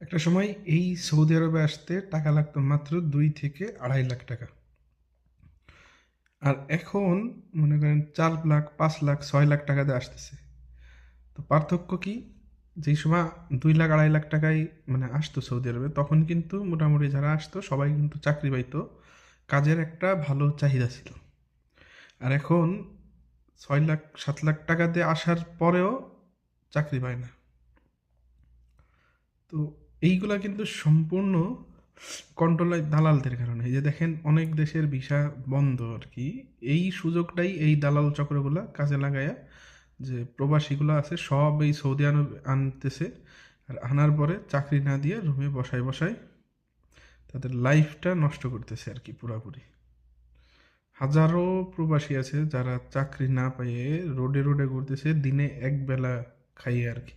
একটা সময় এই সৌদি আরবে আসতে টাকা লাগতো মাত্র 2 থেকে 2.5 লাখ টাকা। আর এখন মনে করেন 4 লাখ, 5 লাখ, 6 লাখ টাকা দিয়ে আসতেছে। তো পার্থক্য কি? যেই সময় 2 লাখ, 2.5 লাখ টাকায় মানে আসতো সৌদি আরবে, তখন কিন্তু মোটামুটি যারা আসতো সবাই কিন্তু চাকরি পাইতো, কাজের একটা ভালো চাহিদা ছিল। আর এখন 6 লাখ, 7 লাখ টাকা দিয়ে আসার পরেও চাকরি পায় না। তো এইগুলা কিন্তু সম্পূর্ণ কন্ট্রোল হয় দালালদের কারণে। এই যে দেখেন অনেক দেশের ভিসা বন্ধ আর কি, এই সুযোগটাই এই দালাল চক্রগুলা কাজে লাগায়া যে প্রবাসীগুলো আছে সব এই সৌদি আনতেছে। আর আনার পরে চাকরি না দিয়ে রুমে বসায় বসায় তাদের লাইফটা নষ্ট করতেছে আর কি পুরাপুরি। হাজারো প্রবাসী আছে যারা চাকরি না পাইয়ে রোডে রোডে ঘুরতেছে, দিনে এক বেলা খাইয়ে আর কি।